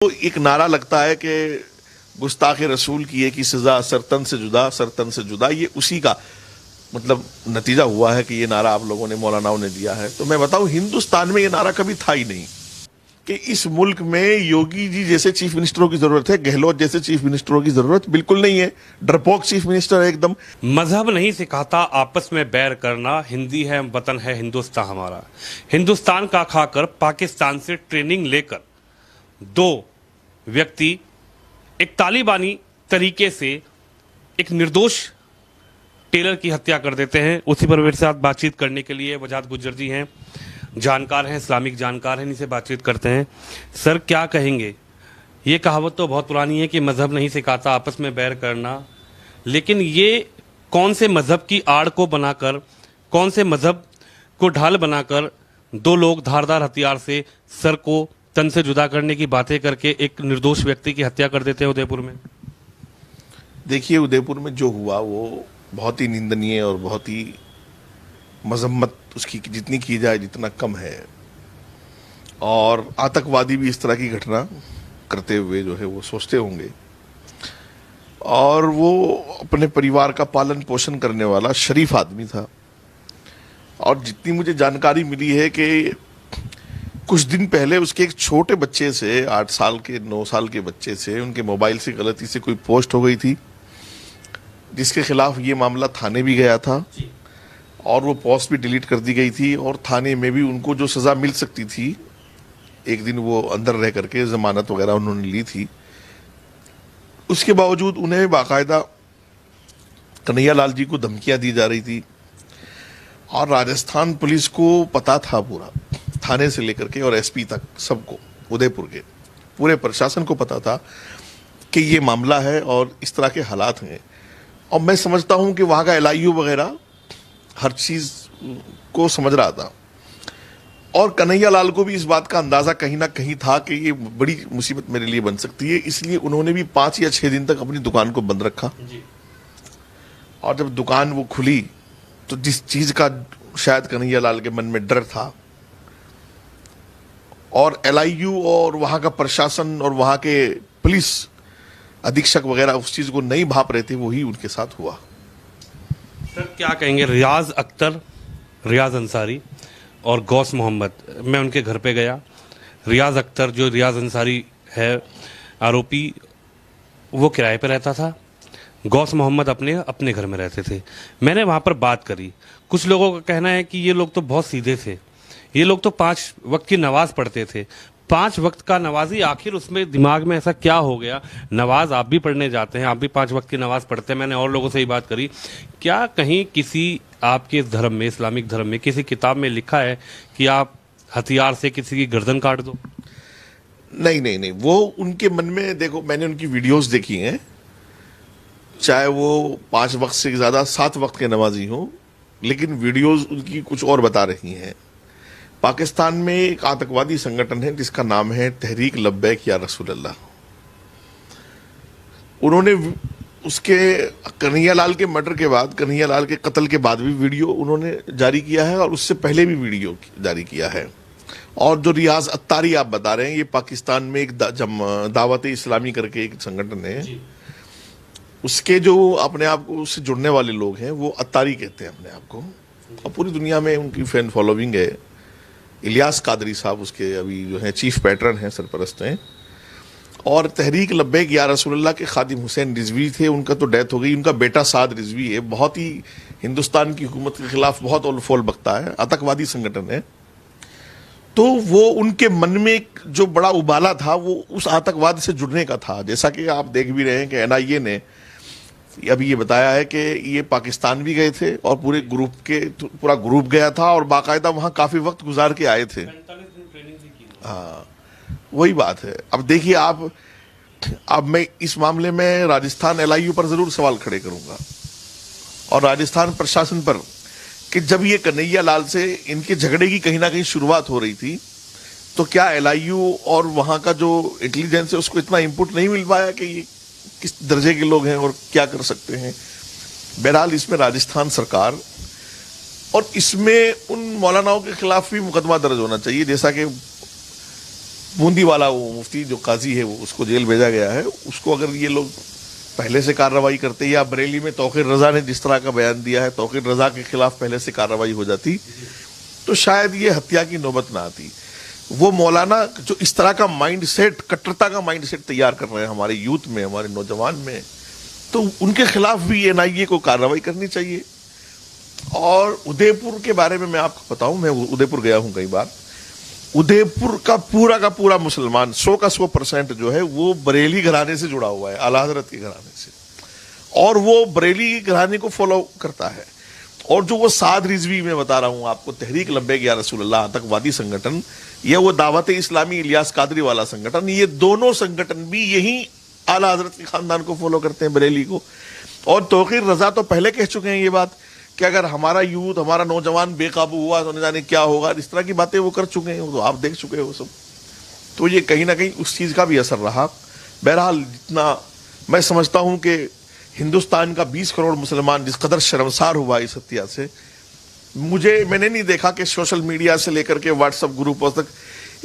तो एक नारा लगता है कि गुस्ताखे रसूल की एक ही सजा, सरतन से जुदा, सरतन से जुदा। ये उसी का मतलब नतीजा हुआ है कि ये नारा आप लोगों ने, मौलानाओं ने दिया है। तो मैं बताऊं, हिंदुस्तान में ये नारा कभी था ही नहीं कि इस मुल्क में योगी जी जैसे चीफ मिनिस्टरों की जरूरत है, गहलोत जैसे चीफ मिनिस्टरों की जरूरत बिल्कुल नहीं है। डरपोक चीफ मिनिस्टर है एकदम। मजहब नहीं सिखाता आपस में बैर करना, हिंदी है वतन है हिंदुस्तान हमारा। हिंदुस्तान का खाकर पाकिस्तान से ट्रेनिंग लेकर दो व्यक्ति एक तालिबानी तरीके से एक निर्दोष टेलर की हत्या कर देते हैं। उसी पर मेरे साथ बातचीत करने के लिए वजाहत गुज्जर जी हैं, जानकार हैं, इस्लामिक जानकार हैं, इनसे बातचीत करते हैं। सर, क्या कहेंगे? ये कहावत तो बहुत पुरानी है कि मजहब नहीं सिखाता आपस में बैर करना, लेकिन ये कौन से मजहब की आड़ को बनाकर, कौन से मजहब को ढाल बनाकर दो लोग धारदार हथियार से सर को तन से जुदा करने की बातें करके एक निर्दोष व्यक्ति की हत्या कर देते हैं उदयपुर में? देखिए, उदयपुर में जो हुआ वो बहुत ही निंदनीय और बहुत ही मजम्मत उसकी जितनी की जाए जितना कम है। और आतंकवादी भी इस तरह की घटना करते हुए जो है वो सोचते होंगे, और वो अपने परिवार का पालन पोषण करने वाला शरीफ आदमी था। और जितनी मुझे जानकारी मिली है कि कुछ दिन पहले उसके एक छोटे बच्चे से, 8 साल के 9 साल के बच्चे से, उनके मोबाइल से गलती से कोई पोस्ट हो गई थी जिसके खिलाफ ये मामला थाने भी गया था, और वो पोस्ट भी डिलीट कर दी गई थी। और थाने में भी उनको जो सजा मिल सकती थी, एक दिन वो अंदर रह करके जमानत वगैरह उन्होंने ली थी, उसके बावजूद उन्हें बाकायदा कन्हैया लाल जी को धमकियां दी जा रही थी। और राजस्थान पुलिस को पता था, पूरा थाने से लेकर के और एसपी तक सबको, उदयपुर के पूरे प्रशासन को पता था कि ये मामला है और इस तरह के हालात हैं। और मैं समझता हूं कि वहां का एलआईयू वगैरह हर चीज को समझ रहा था, और कन्हैया लाल को भी इस बात का अंदाजा कहीं ना कहीं था कि ये बड़ी मुसीबत मेरे लिए बन सकती है। इसलिए उन्होंने भी 5 या 6 दिन तक अपनी दुकान को बंद रखा। और जब दुकान वो खुली तो जिस चीज का शायद कन्हैया लाल के मन में डर था, और एलआईयू और वहां का प्रशासन और वहां के पुलिस अधीक्षक वगैरह उस चीज को नहीं भाप रहे थे, वही उनके साथ हुआ। सर, क्या कहेंगे? रियाज अख्तर, रियाज अंसारी और गौस मोहम्मद, मैं उनके घर पे गया। रियाज अख्तर, जो रियाज अंसारी है आरोपी, वो किराए पे रहता था। गौस मोहम्मद अपने घर में रहते थे। मैंने वहाँ पर बात करी। कुछ लोगों का कहना है कि ये लोग तो बहुत सीधे थे, ये लोग तो 5 वक्त की नमाज पढ़ते थे। 5 वक्त का नमाजी, आखिर उसमें दिमाग में ऐसा क्या हो गया? नमाज आप भी पढ़ने जाते हैं, आप भी 5 वक्त की नमाज पढ़ते हैं। मैंने और लोगों से ही बात करी, क्या कहीं किसी आपके धर्म में, इस्लामिक धर्म में, किसी किताब में लिखा है कि आप हथियार से किसी की गर्दन काट दो? नहीं नहीं नहीं, वो उनके मन में, देखो मैंने उनकी वीडियोस देखी हैं, चाहे वो 5 वक्त से ज्यादा 7 वक्त के नमाजी हों, लेकिन वीडियोस उनकी कुछ और बता रही हैं। पाकिस्तान में एक आतंकवादी संगठन है जिसका नाम है तहरीक लब्बैक या रसूल अल्लाह। उन्होंने उसके कन्हैया लाल के मर्डर के बाद, कन्हैया लाल के कत्ल के बाद भी वीडियो उन्होंने जारी किया है, और उससे पहले भी वीडियो जारी किया है। और जो रियाज अत्तारी आप बता रहे हैं, ये पाकिस्तान में एक दावत इस्लामी करके एक संगठन है, उसके जो अपने आप को उससे जुड़ने वाले लोग हैं वो अत्तारी कहते हैं अपने आप को, और पूरी दुनिया में उनकी फैन फॉलोइंग है। इलियास कादरी साहब उसके अभी जो है चीफ पैटर्न हैं, सरपरस्त हैं। और तहरीक लब्बैक या रसूलुल्लाह के खादिम हुसैन रिजवी थे, उनका तो डेथ हो गई। उनका बेटा साद रिजवी है, बहुत ही हिंदुस्तान की हुकूमत के खिलाफ बहुत ओलफोल बकता है, आतंकवादी संगठन है। तो वो उनके मन में जो बड़ा उबाला था वो उस आतंकवाद से जुड़ने का था। जैसा कि आप देख भी रहे हैं कि एनआईए ने अभी ये बताया है कि ये पाकिस्तान भी गए थे, और पूरा ग्रुप गया था, और बाकायदा वहां काफी वक्त गुजार के आए थे। हाँ, वही बात है। अब देखिए आप, अब मैं इस मामले में राजस्थान एलआईयू पर जरूर सवाल खड़े करूंगा, और राजस्थान प्रशासन पर, कि जब ये कन्हैया लाल से इनके झगड़े की कहीं ना कहीं शुरुआत हो रही थी, तो क्या एलआईयू और वहां का जो इंटेलिजेंस है उसको इतना इनपुट नहीं मिल पाया कि ये किस दर्जे के लोग हैं और क्या कर सकते हैं? बहरहाल इसमें राजस्थान सरकार, और इसमें उन मौलानाओं के खिलाफ भी मुकदमा दर्ज होना चाहिए, जैसा कि बूंदी वाला वो मुफ्ती जो काजी है वो उसको जेल भेजा गया है, उसको अगर ये लोग पहले से कार्रवाई करते, या बरेली में तौकीर रजा ने जिस तरह का बयान दिया है, तौकीर रजा के खिलाफ पहले से कार्रवाई हो जाती तो शायद ये हत्या की नौबत ना आती। वो मौलाना जो इस तरह का माइंड सेट, कट्टरता का माइंड सेट तैयार कर रहे हैं हमारे यूथ में, हमारे नौजवान में, तो उनके खिलाफ भी एनआईए को कार्रवाई करनी चाहिए। और उदयपुर के बारे में मैं आपको बताऊं, मैं उदयपुर गया हूं कई बार। उदयपुर का पूरा मुसलमान 100 का 100% जो है वो बरेली घराने से जुड़ा हुआ है, आला हजरत के घराने से, और वो बरेली घराने को फॉलो करता है। और जो वो साद रिजवी में बता रहा हूं आपको, तहरीक लब्बैक या रसूलुल्लाह आतंकवादी संगठन, या वो दावत इस्लामी इलियास कादरी वाला संगठन, ये दोनों संगठन भी यही आला हजरत के खानदान को फॉलो करते हैं, बरेली को। और तौकीर रजा तो पहले कह चुके हैं ये बात कि अगर हमारा यूथ, हमारा नौजवान बेकाबू हुआ तो न जाने क्या होगा, इस तरह की बातें वो कर चुके हैं, तो आप देख चुके हो सब। तो ये कहीं ना कहीं उस चीज का भी असर रहा। बहरहाल जितना मैं समझता हूं कि हिंदुस्तान का 20 करोड़ मुसलमान जिस कदर शर्मसार हुआ इस हत्या से, मैंने नहीं देखा कि सोशल मीडिया से लेकर के व्हाट्सएप ग्रुपों तक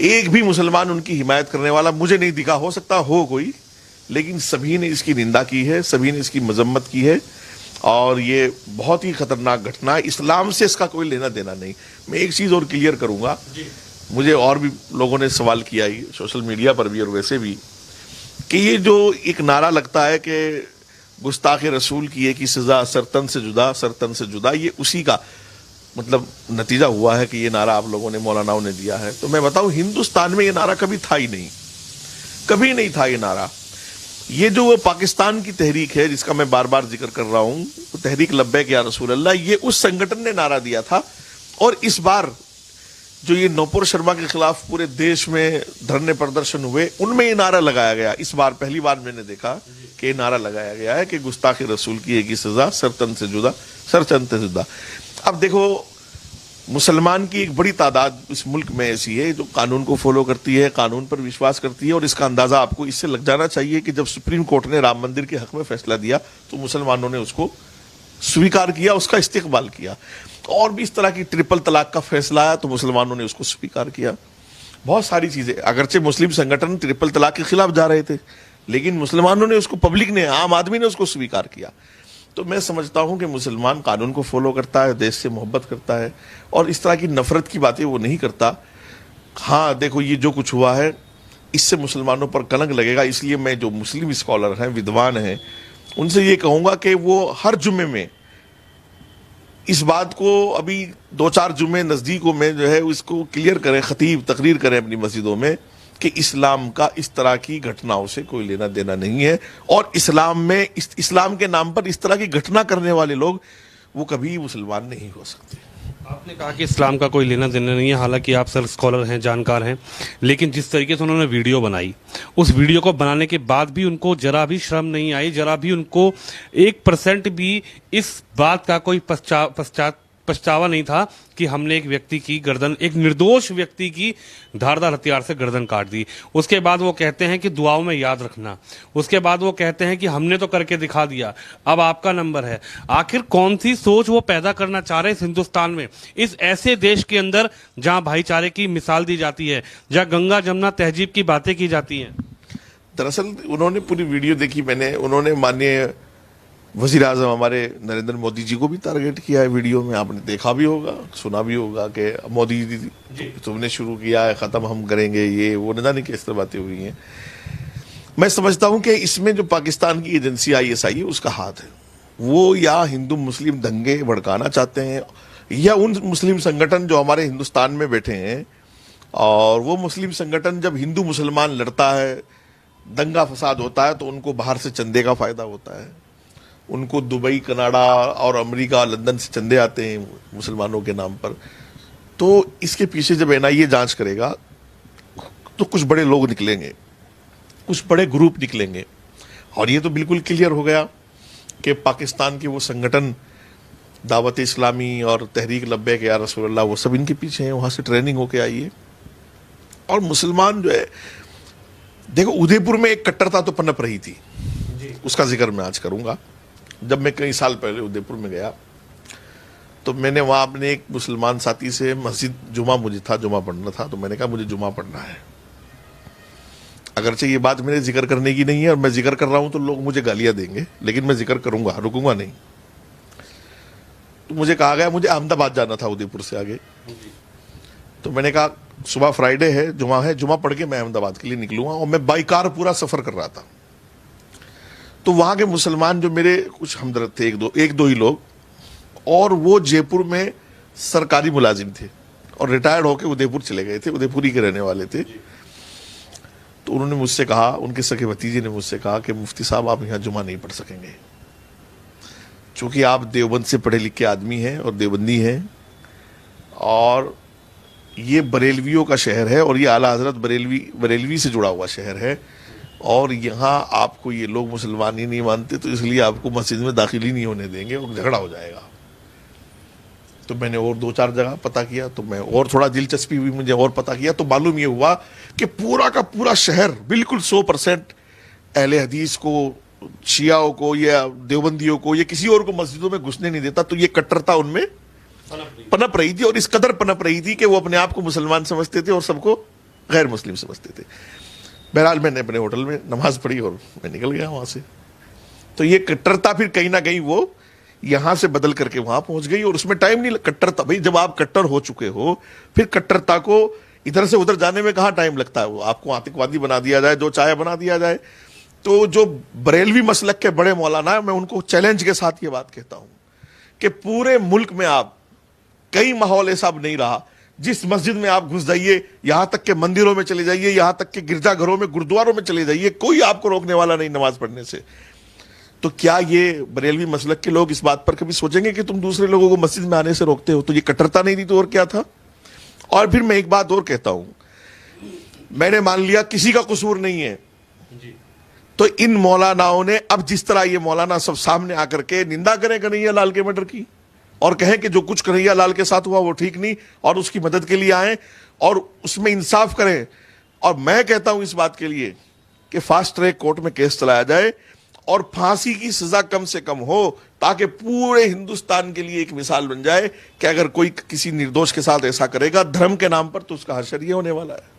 एक भी मुसलमान उनकी हिमायत करने वाला मुझे नहीं दिखा। हो सकता हो कोई, लेकिन सभी ने इसकी निंदा की है, सभी ने इसकी मजम्मत की है, और ये बहुत ही खतरनाक घटना है। इस्लाम से इसका कोई लेना देना नहीं। मैं एक चीज और क्लियर करूंगा, मुझे और भी लोगों ने सवाल किया ही सोशल मीडिया पर भी और वैसे भी, कि ये जो एक नारा लगता है कि गुस्ताखे रसूल की एक ही सजा सरतन से जुदा, सरतन से जुदा, ये उसी का मतलब नतीजा हुआ है कि ये नारा आप लोगों ने, मौलानाओं ने दिया है। तो मैं बताऊं, हिंदुस्तान में ये नारा कभी था ही नहीं, कभी नहीं था ये नारा। ये जो पाकिस्तान की तहरीक है जिसका मैं बार बार जिक्र कर रहा हूं, तो तहरीक लब्बैक या रसूल अल्लाह, ये उस संगठन ने नारा दिया था। और इस बार जो ये नौपुर शर्मा के खिलाफ पूरे देश में धरने प्रदर्शन हुए, उनमें ये नारा लगाया गया। इस बार पहली बार मैंने देखा कि ये नारा लगाया गया है कि गुस्ताखे रसूल की एक ही सजा, सरतन से जुदा, सरचन से जुदा। अब देखो, मुसलमान की एक बड़ी तादाद इस मुल्क में ऐसी है जो कानून को फॉलो करती है, कानून पर विश्वास करती है, और इसका अंदाजा आपको इससे लग जाना चाहिए कि जब सुप्रीम कोर्ट ने राम मंदिर के हक में फैसला दिया तो मुसलमानों ने उसको स्वीकार किया, उसका इस्तेकबाल किया। और भी इस तरह की ट्रिपल तलाक का फैसला आया तो मुसलमानों ने उसको स्वीकार किया। बहुत सारी चीजें, अगरचे मुस्लिम संगठन ट्रिपल तलाक के खिलाफ जा रहे थे, लेकिन मुसलमानों ने उसको, पब्लिक ने, आम आदमी ने उसको स्वीकार किया। तो मैं समझता हूं कि मुसलमान कानून को फॉलो करता है, देश से मोहब्बत करता है, और इस तरह की नफरत की बातें वो नहीं करता। हाँ देखो, ये जो कुछ हुआ है इससे मुसलमानों पर कलंक लगेगा, इसलिए मैं जो मुस्लिम स्कॉलर हैं, विद्वान हैं, उनसे ये कहूंगा कि वो हर जुम्मे में इस बात को, अभी 2-4 जुम्मे नजदीकों में जो है उसको क्लियर करें, खतीब तकरीर करें अपनी मस्जिदों में कि इस्लाम का इस तरह की घटनाओं से कोई लेना देना नहीं है, और इस्लाम में, इस्लाम के नाम पर इस तरह की घटना करने वाले लोग वो कभी मुसलमान नहीं हो सकते। आपने कहा कि इस्लाम का कोई लेना देना नहीं है, हालांकि आप सर स्कॉलर हैं, जानकार हैं, लेकिन जिस तरीके से उन्होंने वीडियो बनाई, उस वीडियो को बनाने के बाद भी उनको जरा भी शर्म नहीं आई, जरा भी उनको 1% भी इस बात का कोई पछतावा नहीं था कि हमने एक व्यक्ति की गर्दन, एक निर्दोष व्यक्ति की धारदार हथियार से गर्दन काट दी। उसके बाद वो कहते हैं कि दुआओं में याद रखना, उसके बाद वो कहते हैं कि हमने तो करके दिखा दिया, अब आपका नंबर है। आखिर कौन सी सोच वो पैदा करना चाह रहे हैं इस हिंदुस्तान में, इस ऐसे देश के अंदर जहां भाईचारे की मिसाल दी जाती है, जहां गंगा जमुना तहजीब की बातें की जाती हैं। दरअसल उन्होंने पूरी वीडियो देखी मैंने, उन्होंने माननीय वजीर आजम हमारे नरेंद्र मोदी जी को भी टारगेट किया है वीडियो में, आपने देखा भी होगा, सुना भी होगा कि मोदी जी तुमने शुरू किया है, खत्म हम करेंगे, ये वो, न जाने किस तरह बातें हुई हैं। मैं समझता हूं कि इसमें जो पाकिस्तान की एजेंसी ISI है उसका हाथ है। वो या हिंदू मुस्लिम दंगे भड़काना चाहते हैं, या उन मुस्लिम संगठन जो हमारे हिंदुस्तान में बैठे हैं, और वो मुस्लिम संगठन जब हिंदू मुसलमान लड़ता है, दंगा फसाद होता है, तो उनको बाहर से चंदे का फायदा होता है। उनको दुबई, कनाडा और अमेरिका, लंदन से चंदे आते हैं मुसलमानों के नाम पर। तो इसके पीछे जब NIA जांच करेगा तो कुछ बड़े लोग निकलेंगे, कुछ बड़े ग्रुप निकलेंगे, और ये तो बिल्कुल क्लियर हो गया कि पाकिस्तान के वो संगठन दावत इस्लामी और तहरीक लब्बैक या रसूलुल्लाह, वो सब इनके पीछे हैं, वहां से ट्रेनिंग होके आई है। और मुसलमान जो है, देखो उदयपुर में एक कट्टरता तो पनप रही थी, उसका जिक्र मैं आज करूंगा। जब मैं कई साल पहले उदयपुर में गया तो मैंने वहां अपने एक मुसलमान साथी से, मस्जिद जुमा मुझे था, जुमा पढ़ना था, तो मैंने कहा मुझे जुमा पढ़ना है। अगरचे ये बात मेरे जिक्र करने की नहीं है और मैं जिक्र कर रहा हूं तो लोग मुझे गालियां देंगे, लेकिन मैं जिक्र करूंगा, रुकूंगा नहीं। तो मुझे कहा गया मुझे अहमदाबाद जाना था उदयपुर से आगे, तो मैंने कहा सुबह फ्राइडे है, जुमा पढ़ के मैं अहमदाबाद के लिए निकलूंगा, और मैं बाई कार पूरा सफर कर रहा था। तो वहां के मुसलमान जो मेरे कुछ हमदर्द थे, एक दो ही लोग, और वो जयपुर में सरकारी मुलाजिम थे और रिटायर्ड होकर उदयपुर चले गए थे, उदयपुरी के रहने वाले थे। तो उन्होंने मुझसे कहा, उनके सके भतीजे ने मुझसे कहा कि मुफ्ती साहब आप यहाँ जुमा नहीं पढ़ सकेंगे, चूंकि आप देवबंद से पढ़े लिखे आदमी हैं और देवबंदी हैं, और ये बरेलवियों का शहर है और ये आला हजरत बरेलवी से जुड़ा हुआ शहर है, और यहाँ आपको ये लोग मुसलमान ही नहीं मानते, तो इसलिए आपको मस्जिद में दाखिल ही नहीं होने देंगे और झगड़ा हो जाएगा। तो मैंने और 2-4 जगह पता किया, तो मैं और थोड़ा दिलचस्पी हुई मुझे, और पता किया तो मालूम ये हुआ कि पूरा का पूरा शहर बिल्कुल 100% अहले हदीस को, शियाओं को या देवबंदियों को या किसी और को मस्जिदों में घुसने नहीं देता। तो ये कट्टरता उनमें पनप रही थी, और इस कदर पनप रही थी कि वो अपने आप को मुसलमान समझते थे और सबको गैर मुस्लिम समझते थे। बहरहाल मैंने अपने होटल में नमाज पढ़ी और मैं निकल गया वहां से। तो ये कट्टरता फिर कहीं ना कहीं वो यहां से बदल करके वहां पहुंच गई, और उसमें टाइम नहीं, कट्टरता भाई जब आप कट्टर हो चुके हो, फिर कट्टरता को इधर से उधर जाने में कहां टाइम लगता है। वो आपको आतंकवादी बना दिया जाए, जो चाहे बना दिया जाए। तो जो बरेलवी मसलक के बड़े मौलाना है, मैं उनको चैलेंज के साथ ये बात कहता हूं कि पूरे मुल्क में आप कई माहौल ऐसा अब नहीं रहा, जिस मस्जिद में आप घुस जाइए, यहां तक के मंदिरों में चले जाइए, यहां तक के गिरजाघरों में, गुरुद्वारों में चले जाइए, कोई आपको रोकने वाला नहीं नमाज पढ़ने से। तो क्या ये बरेलवी मसलक के लोग इस बात पर कभी सोचेंगे कि तुम दूसरे लोगों को मस्जिद में आने से रोकते हो? तो ये कट्टरता नहीं थी तो और क्या था। और फिर मैं एक बात और कहता हूं, मैंने मान लिया किसी का कसूर नहीं है, तो इन मौलानाओं ने अब जिस तरह ये मौलाना सब सामने आकर के निंदा करें कन्हैया लाल के मर्डर की, और कहें कि जो कुछ कन्हैया लाल के साथ हुआ वो ठीक नहीं, और उसकी मदद के लिए आए और उसमें इंसाफ करें। और मैं कहता हूं इस बात के लिए कि फास्ट ट्रैक कोर्ट में केस चलाया जाए और फांसी की सजा कम से कम हो, ताकि पूरे हिंदुस्तान के लिए एक मिसाल बन जाए कि अगर कोई किसी निर्दोष के साथ ऐसा करेगा धर्म के नाम पर, तो उसका हश्र ये होने वाला है।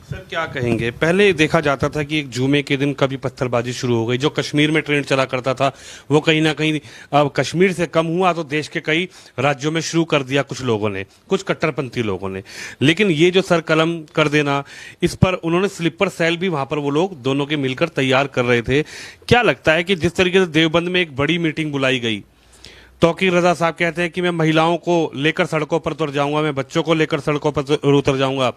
सर क्या कहेंगे, पहले देखा जाता था कि एक जुमे के दिन कभी पत्थरबाजी शुरू हो गई, जो कश्मीर में ट्रेंड चला करता था वो कहीं ना कहीं अब कश्मीर से कम हुआ तो देश के कई राज्यों में शुरू कर दिया कुछ लोगों ने, कुछ कट्टरपंथी लोगों ने। लेकिन ये जो सर कलम कर देना, इस पर उन्होंने स्लीपर सेल भी वहां पर वो लोग दोनों के मिलकर तैयार कर रहे थे। क्या लगता है कि जिस तरीके से देवबंद में एक बड़ी मीटिंग बुलाई गई, तौकीर रजा साहब कहते हैं कि मैं महिलाओं को लेकर सड़कों पर उतर जाऊंगा, मैं बच्चों को लेकर सड़कों पर उतर जाऊंगा।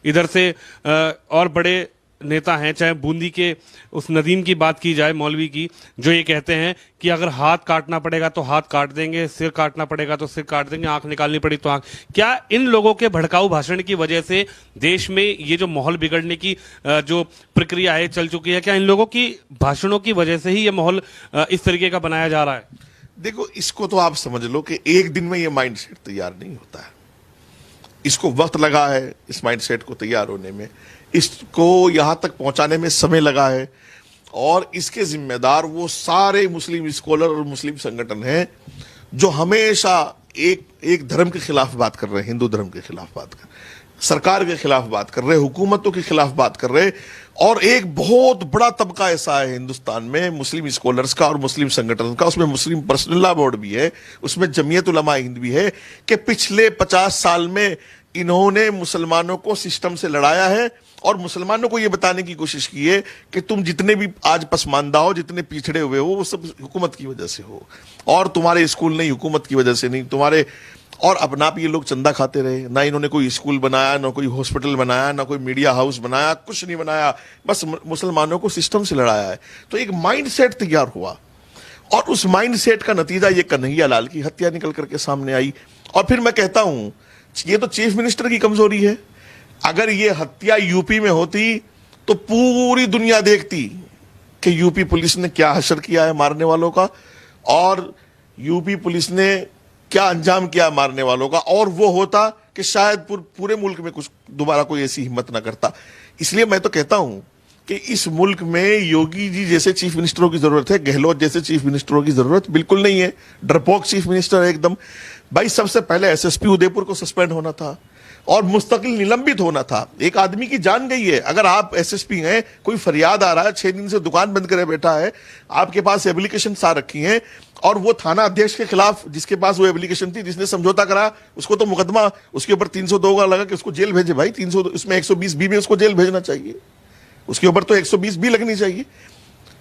इधर से और बड़े नेता हैं, चाहे बूंदी के उस नदीम की बात की जाए, मौलवी की, जो ये कहते हैं कि अगर हाथ काटना पड़ेगा तो हाथ काट देंगे, सिर काटना पड़ेगा तो सिर काट देंगे, आंख निकालनी पड़ी तो आंख। क्या इन लोगों के भड़काऊ भाषण की वजह से देश में ये जो माहौल बिगड़ने की जो प्रक्रिया है चल चुकी है, क्या इन लोगों की भाषणों की वजह से ही ये माहौल इस तरीके का बनाया जा रहा है? देखो, इसको तो आप समझ लो कि एक दिन में ये माइंडसेट तैयार नहीं होता है। इसको वक्त लगा है इस माइंडसेट को तैयार होने में, इसको यहां तक पहुंचाने में समय लगा है, और इसके जिम्मेदार वो सारे मुस्लिम स्कॉलर और मुस्लिम संगठन हैं जो हमेशा एक धर्म के खिलाफ बात कर रहे हैं, हिंदू धर्म के खिलाफ बात कर, सरकार के खिलाफ बात कर रहे, हुकूमतों के खिलाफ बात कर रहे। और एक बहुत बड़ा तबका ऐसा है हिंदुस्तान में मुस्लिम स्कॉलर्स का और मुस्लिम संगठन का, उसमें मुस्लिम पर्सनल लॉ बोर्ड भी है, उसमें जमीयत उलमा हिंद भी है, कि पिछले 50 साल में इन्होंने मुसलमानों को सिस्टम से लड़ाया है और मुसलमानों को यह बताने की कोशिश की है कि तुम जितने भी आज पसमानदा हो, जितने पिछड़े हुए हो, वो सब हुकूमत की वजह से हो, और तुम्हारे स्कूल नहीं हुकूमत की वजह से नहीं, तुम्हारे। और अपना भी ये लोग चंदा खाते रहे, ना इन्होंने कोई स्कूल बनाया, ना कोई हॉस्पिटल बनाया, ना कोई मीडिया हाउस बनाया, कुछ नहीं बनाया, बस मुसलमानों को सिस्टम से लड़ाया है। तो एक माइंडसेट तैयार हुआ, और उस माइंडसेट का नतीजा ये कन्हैया लाल की हत्या निकल करके सामने आई। और फिर मैं कहता हूं ये तो चीफ मिनिस्टर की कमजोरी है। अगर ये हत्या यूपी में होती तो पूरी दुनिया देखती कि यूपी पुलिस ने क्या हशर किया है मारने वालों का, और यूपी पुलिस ने क्या अंजाम किया मारने वालों का, और वो होता कि शायद पूरे मुल्क में कुछ दोबारा कोई ऐसी हिम्मत ना करता। इसलिए मैं तो कहता हूं कि इस मुल्क में योगी जी जैसे चीफ मिनिस्टरों की जरूरत है, गहलोत जैसे चीफ मिनिस्टरों की जरूरत बिल्कुल नहीं है। डरपोक चीफ मिनिस्टर है एकदम। भाई, सबसे पहले एसएसपी उदयपुर को सस्पेंड होना था, और मुस्तकिल निलंबित होना था। एक आदमी की जान गई है। अगर आप एसएसपी हैं, कोई फरियाद आ रहा है, 6 दिन से दुकान बंद करे बैठा है, आपके पास एप्लीकेशन आ रखी हैं, और वो थाना अध्यक्ष के खिलाफ जिसके पास वो एप्लीकेशन थी, जिसने समझौता करा, उसको तो मुकदमा उसके ऊपर 302 का लगा कि उसको जेल भेजे। भाई 300 उसमें 120 में उसको जेल भेजना चाहिए, उसके ऊपर तो 120 लगनी चाहिए।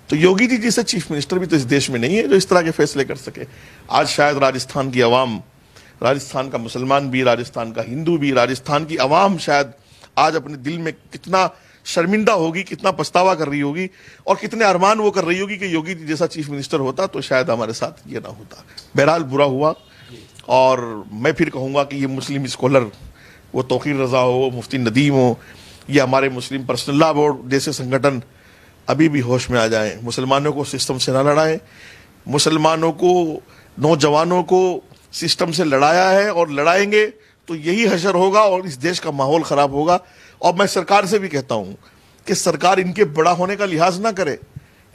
तो योगी जी जैसे चीफ मिनिस्टर भी तो इस देश में नहीं है जो इस तरह के फैसले कर सके। आज शायद राजस्थान की आवाम, राजस्थान का मुसलमान भी, राजस्थान का हिंदू भी, राजस्थान की आवाम शायद आज अपने दिल में कितना शर्मिंदा होगी, कितना पछतावा कर रही होगी, और कितने अरमान वो कर रही होगी कि योगी जी जैसा चीफ मिनिस्टर होता तो शायद हमारे साथ ये ना होता। बहरहाल बुरा हुआ, और मैं फिर कहूँगा कि ये मुस्लिम स्कॉलर, वो तौकीर रजा हो, मुफ्ती नदीम हो, ये हमारे मुस्लिम पर्सनल लॉ बोर्ड जैसे संगठन अभी भी होश में आ जाएं। मुसलमानों को सिस्टम से ना लड़ाएं। मुसलमानों को, नौजवानों को सिस्टम से लड़ाया है और लड़ाएंगे तो यही हशर होगा और इस देश का माहौल खराब होगा। और मैं सरकार से भी कहता हूं कि सरकार इनके बड़ा होने का लिहाज ना करे,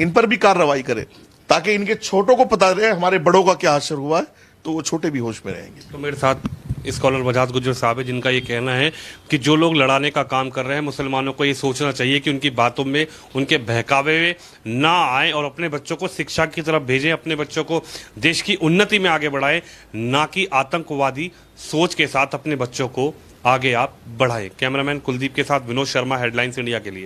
इन पर भी कार्रवाई करे, ताकि इनके छोटों को पता रहे हमारे बड़ों का क्या हशर हुआ है, तो वो छोटे भी होश में रहेंगे। तो मेरे साथ स्कॉलर वजाहत गुज्जर साहब है, जिनका ये कहना है कि जो लोग लड़ाने का काम कर रहे हैं, मुसलमानों को ये सोचना चाहिए कि उनकी बातों में, उनके बहकावे में ना आए और अपने बच्चों को शिक्षा की तरफ भेजें, अपने बच्चों को देश की उन्नति में आगे बढ़ाएं, ना कि आतंकवादी सोच के साथ अपने बच्चों को आगे आप बढ़ाएं। कैमरामैन कुलदीप के साथ विनोद शर्मा, हेडलाइंस इंडिया के लिए।